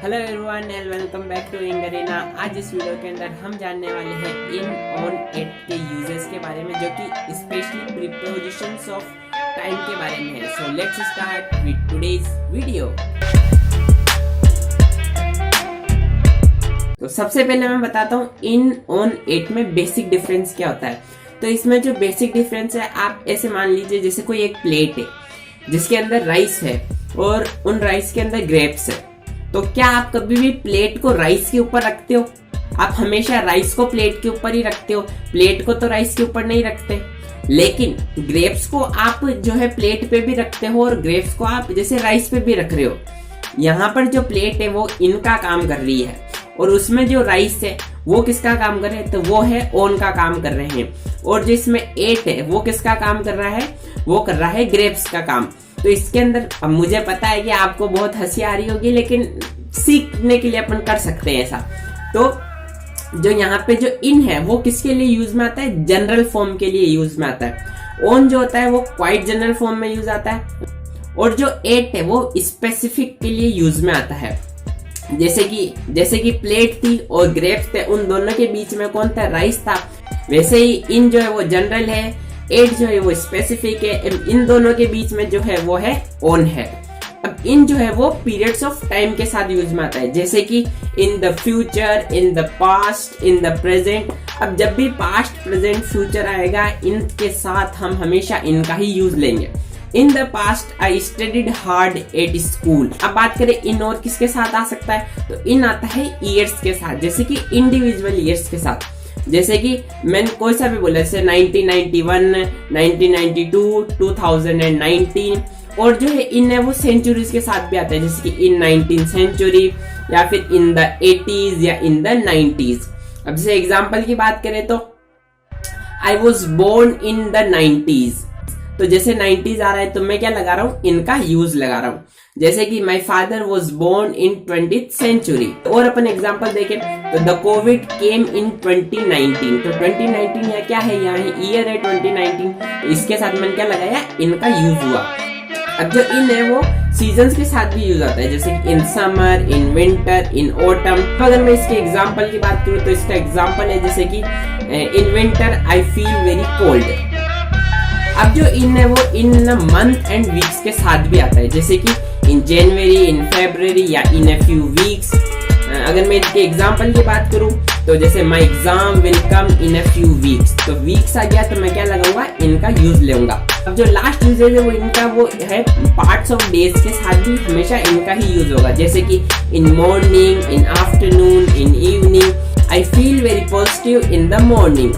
Hello everyone and welcome back to इंगरीना। आज इस वीडियो के अंदर हम जानने वाले हैं इन ऑन एट के यूजेस के बारे में, जो कि स्पेशली प्रीपोजिशंस ऑफ टाइम के बारे में है। So let's start with today's video. तो सबसे पहले मैं बताता हूँ इन ऑन एट में बेसिक डिफरेंस क्या होता है। तो इसमें जो बेसिक डिफरेंस है, आप ऐसे मान लीजिए जैसे कोई एक प्लेट है जिसके अंदर राइस है और उन राइस के अंदर ग्रेप्स है। तो क्या आप कभी भी प्लेट को राइस के ऊपर रखते हो? आप हमेशा राइस को प्लेट के ऊपर ही रखते हो, प्लेट को तो राइस के ऊपर नहीं रखते। लेकिन ग्रेप्स को आप जो है प्लेट पे भी रखते हो और ग्रेप्स को आप जैसे राइस पे भी रख रहे हो। यहाँ पर जो प्लेट है वो इनका काम कर रही है और उसमें जो राइस है वो किसका काम कर रहे हैं? तो वो है ऑन का काम कर रहे हैं। और जो इसमें एट है वो किसका काम कर रहा है? वो कर रहा है ग्रेप्स का काम। तो इसके अंदर अब मुझे पता है कि आपको बहुत हंसी आ रही होगी, लेकिन सीखने के लिए अपन कर सकते हैं ऐसा। तो जो यहाँ पे जो इन है वो किसके लिए यूज में आता है? जनरल फॉर्म के लिए यूज में आता है। ऑन जो होता है वो क्वाइट जनरल फॉर्म में यूज आता है और जो एट है वो स्पेसिफिक के लिए यूज में आता है। जैसे कि प्लेट थी और ग्रेप्स थे, उन दोनों के बीच में कौन था? राइस था। वैसे ही इन जो है वो जनरल है, एट जो है वो स्पेसिफिक है। इन दोनों के बीच में जो है वो है ऑन है। अब इन जो है वो पीरियड्स ऑफ टाइम के साथ यूज में आता है, जैसे कि in the future, in the past, in the present. अब जब भी पास्ट, प्रेजेंट, फ्यूचर आएगा, इनके साथ हम हमेशा इनका ही यूज लेंगे। In the past I studied hard at school. अब बात करें इन और किसके साथ आ सकता है? तो इन आता है ईयर्स के साथ, जैसे कि इंडिविजुअल ईयर्स के साथ। जैसे कि मैंने कोई सा भी बोला, जैसे 1991, 1992, 2019। और जो है इन है वो सेंचुरीज के साथ भी आता है, जैसे कि इन 19th सेंचुरी या फिर इन द 80s या इन द 90s। अब जैसे एग्जांपल की बात करें तो I was born in the 90s। तो जैसे 90s आ रहा है तो मैं क्या लगा रहा हूँ? इनका यूज लगा रहा हूँ। जैसे कि my father was born in 20th century. और अपन एग्जांपल देखें तो द कोविड केम इन 2019। तो 2019 या क्या है? यहाँ ईयर है 2019। तो इसके साथ मैंने क्या लगाया? इनका यूज हुआ। अब जो इन है वो सीजन्स के साथ भी यूज आता है, जैसे कि in summer, in winter, in autumn. अगर मैं इसके एग्जांपल की बात करूँ तो इसका एग्जांपल है जैसे कि in winter I feel very cold. अब जो इन है वो इन मंथ एंड वीक्स के साथ भी आता है, जैसे कि इन जनवरी, इन फरवरी या इन अ फ्यू वीक्स। अगर मैं इसके एग्जांपल की बात करूं तो जैसे my exam will come in a few weeks. तो वीक्स आ गया तो मैं क्या लगाऊंगा? इनका यूज लेऊंगा। अब जो लास्ट यूजेज है वो इनका वो है पार्ट्स ऑफ डेज के साथ भी हमेशा इनका ही यूज होगा, जैसे कि in morning, in afternoon, in evening. I feel very positive in the morning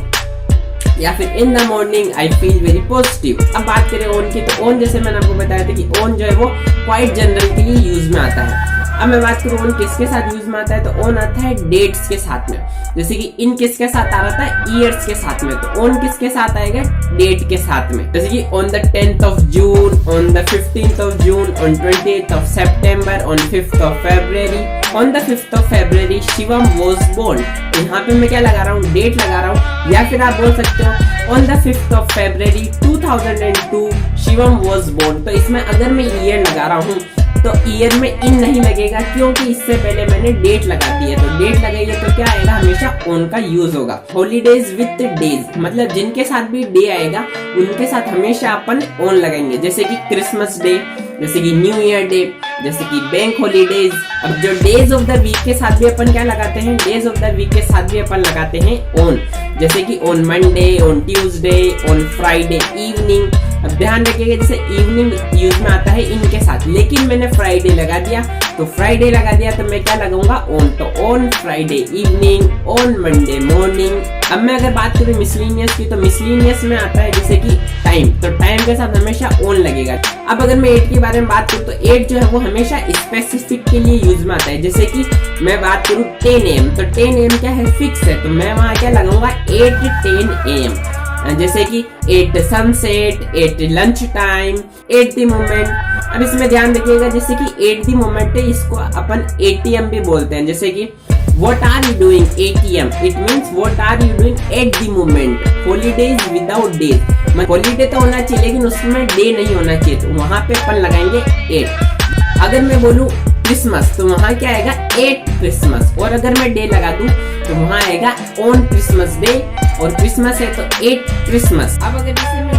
या फिर in the morning I feel very positive. अब बात करें ऑन की, तो ऑन जैसे मैंने आपको बताया था कि ऑन जो है वो क्वाइट जनरल के लिए यूज में आता है। अब मैं बात करूँ ऑन किसके साथ यूज में आता है, तो ऑन आता है डेट्स के साथ में, जैसे कि इन किसके साथ आ रहा था? ईयर्स के साथ में। तो ऑन किसके साथ आएगा? डेट के साथ में, जैसे कि on the 10th of June, on the 15th of June, on 20th of September, on 5th of February, on the 5th of February Shivam was born। यहाँ पे मैं क्या लगा रहा हूँ? डेट लगा रहा हूँ। या फिर आप बोल सकते हो on the 5th of February 2002 Shivam was born। तो इसमें अगर मैं ईयर लगा रहा हूँ तो ईयर में इन नहीं लगेगा, क्योंकि इससे पहले मैंने डेट लगा दी है। तो डेट लगाइए तो क्या आएगा? हमेशा ऑन का यूज होगा। हॉलीडेज विथ डेज, मतलब जिनके साथ भी डे आएगा उनके साथ हमेशा अपन ऑन लगाएंगे, जैसे कि क्रिसमस डे, जैसे कि न्यू ईयर डे, जैसे कि बैंक हॉलीडेज। अब जो डेज ऑफ द वीक के साथ भी अपन क्या लगाते हैं? डेज ऑफ द वीक के साथ भी अपन लगाते हैं ऑन, जैसे कि on Monday, on Tuesday, on Friday evening. अब ध्यान रखिएगा जैसे इवनिंग यूज में आता है इनके साथ, लेकिन मैंने फ्राइडे लगा दिया तो फ्राइडे लगा दिया तो मैं क्या लगाऊंगा? ऑन। तो on Friday evening, on Monday morning. अब मैं अगर बात करूं मिसलेनियस की, तो मिसलेनियस में आता है जैसे कि टाइम। तो टाइम के साथ हमेशा ऑन लगेगा। अब अगर मैं एट के बारे में बात करूं तो एट जो है वो हमेशा स्पेसिफिक के लिए यूज में आता है, जैसे कि मैं बात करूं 10 AM। तो 10 AM क्या है? फिक्स है। तो मैं वहां क्या लगाऊंगा? 8:10 AM। जैसे कि 8 sunset, 8 lunch time, 8 the moment. अब इसमें ध्यान रखिएगा जैसे कि 8 द मोमेंट है, इसको अपन ATM भी बोलते हैं, जैसे कि What are you doing ATM? It means what are you doing at the moment? Holidays without days। Holiday तो होना चाहिए लेकिन उसमें डे नहीं होना चाहिए, तो वहां पे अपन लगाएंगे 8। अगर मैं बोलूं क्रिसमस तो वहाँ क्या आएगा 8 क्रिसमस। और अगर मैं डे लगा दूं तो वहाँ आएगा ऑन क्रिसमस डे, और क्रिसमस है तो 8 क्रिसमस। अब अगर इसे मैं